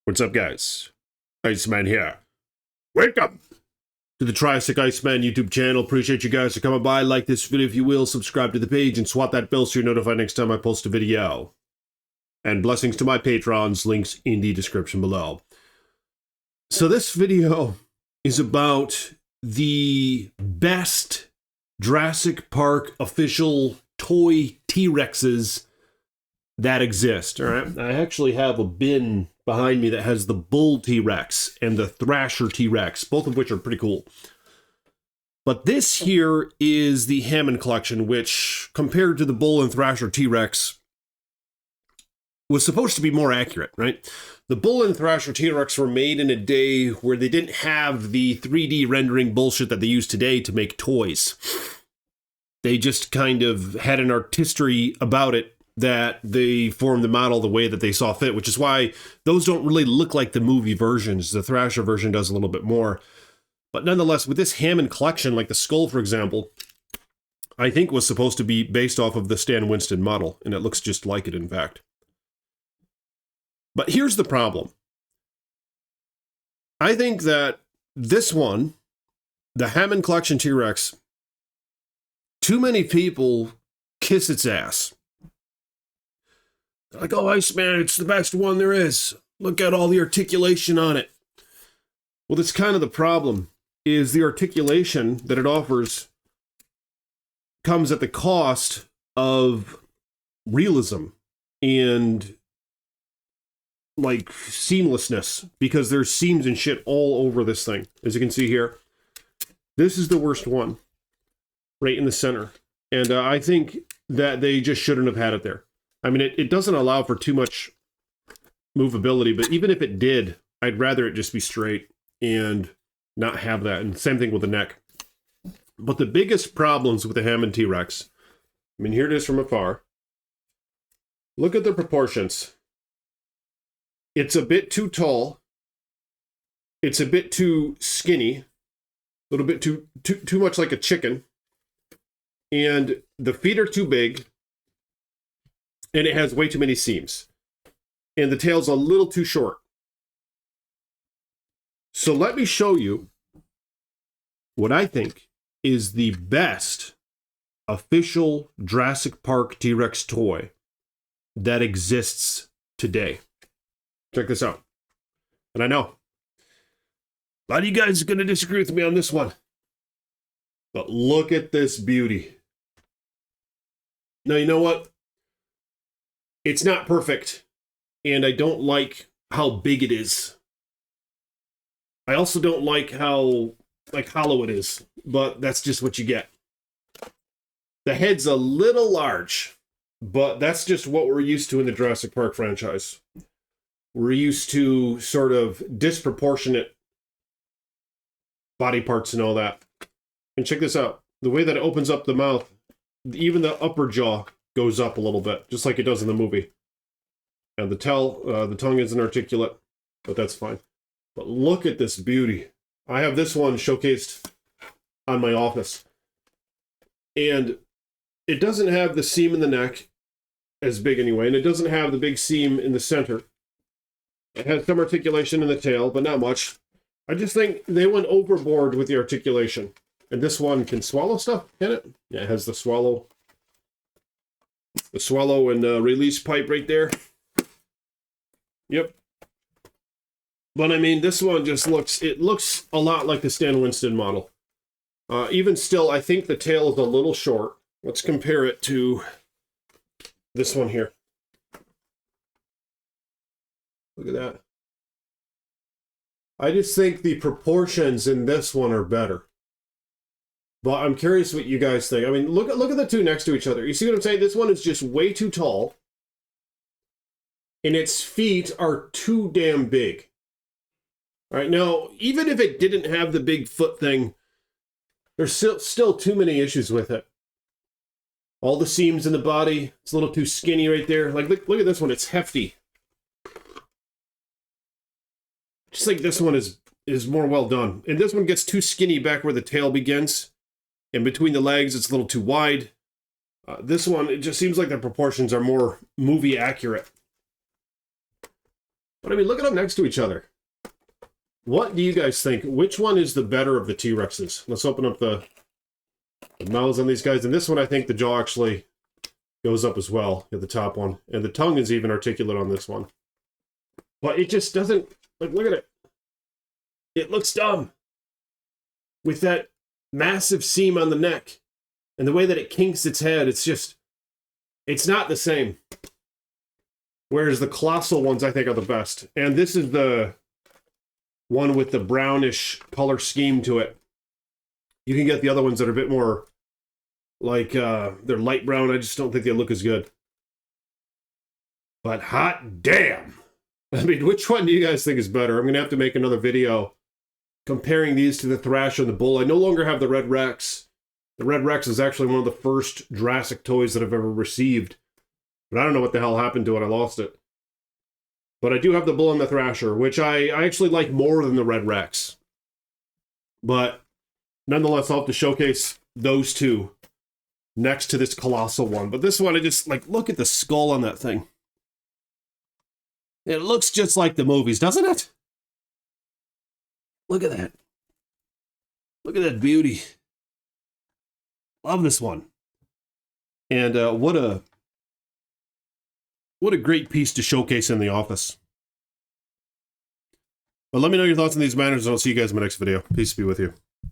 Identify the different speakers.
Speaker 1: What's up, guys? Iceman here. Welcome to the Jurassic Iceman YouTube channel. Appreciate you guys for coming by. Like this video if you will, subscribe to the page, and swat that bell so you're notified next time I post a video. And blessings to my patrons, links in the description below. So this video is about the best Jurassic Park official toy T-Rexes that exist, all right? I actually have a bin behind me that has the Bull T-Rex and the Thrasher T-Rex, both of which are pretty cool. But this here is the Hammond collection, which, compared to the Bull and Thrasher T-Rex, was supposed to be more accurate, right? The Bull and Thrasher T-Rex were made in a day where they didn't have the 3D rendering bullshit that they use today to make toys. They just kind of had an artistry about it that they formed the model the way that they saw fit, which is why those don't really look like the movie versions. The Thrasher version does a little bit more. But nonetheless, with this Hammond collection, like the skull, for example, I think was supposed to be based off of the Stan Winston model, and it looks just like it, in fact. But here's the problem. I think that this one, the Hammond collection T-Rex, too many people kiss its ass. They're like, oh, Iceman, it's the best one there is. Look at all the articulation on it. Well, that's kind of the problem, is the articulation that it offers comes at the cost of realism and like seamlessness, because there's seams and shit all over this thing. As you can see here, this is the worst one right in the center. And I think that they just shouldn't have had it there. I mean, it doesn't allow for too much movability, but even if it did, I'd rather it just be straight and not have that. And same thing with the neck. But the biggest problems with the Hammond T-Rex, I mean, here it is from afar. Look at the proportions. It's a bit too tall. It's a bit too skinny. A little bit too much like a chicken. And the feet are too big. And it has way too many seams. And the tail's a little too short. So let me show you what I think is the best official Jurassic Park T-Rex toy that exists today. Check this out. And I know a lot of you guys are going to disagree with me on this one. But look at this beauty. Now, you know what? It's not perfect, and I don't like how big it is. I also don't like how, hollow it is, but that's just what you get. The head's a little large, but that's just what we're used to in the Jurassic Park franchise. We're used to sort of disproportionate body parts and all that. And check this out. The way that it opens up the mouth, even the upper jaw goes up a little bit, just like it does in the movie. And the tongue isn't articulate, but that's fine. But look at this beauty. I have this one showcased on my office. And it doesn't have the seam in the neck as big anyway, and it doesn't have the big seam in the center. It has some articulation in the tail, but not much. I just think they went overboard with the articulation. And this one can swallow stuff, can it? Yeah, it has the swallow and release pipe right there. Yep. But I mean, this one just looks a lot like the Stan Winston model. Even still, I think the tail is a little short. Let's compare it to this one here. Look at that. I just think the proportions in this one are better. But I'm curious what you guys think. I mean, look at the two next to each other. You see what I'm saying? This one is just way too tall. And its feet are too damn big. All right, now, even if it didn't have the big foot thing, there's still too many issues with it. All the seams in the body, it's a little too skinny right there. Like, look at this one, it's hefty. Just like this one is more well done. And this one gets too skinny back where the tail begins. And between the legs, it's a little too wide. This one, it just seems like the proportions are more movie accurate. But I mean, look at them next to each other. What do you guys think? Which one is the better of the T-Rexes? Let's open up the mouths on these guys. And this one, I think the jaw actually goes up as well at the top one. And the tongue is even articulate on this one. But it just doesn't... Like, look at it. It looks dumb. With that massive seam on the neck. And the way that it kinks its head, it's just... It's not the same. Whereas the colossal ones, I think, are the best. And this is the one with the brownish color scheme to it. You can get the other ones that are a bit more... Like, they're light brown. I just don't think they look as good. But hot damn! I mean, which one do you guys think is better? I'm going to have to make another video comparing these to the Thrasher and the Bull. I no longer have the Red Rex. The Red Rex is actually one of the first Jurassic toys that I've ever received. But I don't know what the hell happened to it. I lost it. But I do have the Bull and the Thrasher, which I actually like more than the Red Rex. But nonetheless, I'll have to showcase those two next to this colossal one. But this one, I just, like, look at the skull on that thing. It looks just like the movies, doesn't it? Look at that. Look at that beauty. Love this one. And what a great piece to showcase in the office. But let me know your thoughts on these matters, and I'll see you guys in my next video. Peace be with you.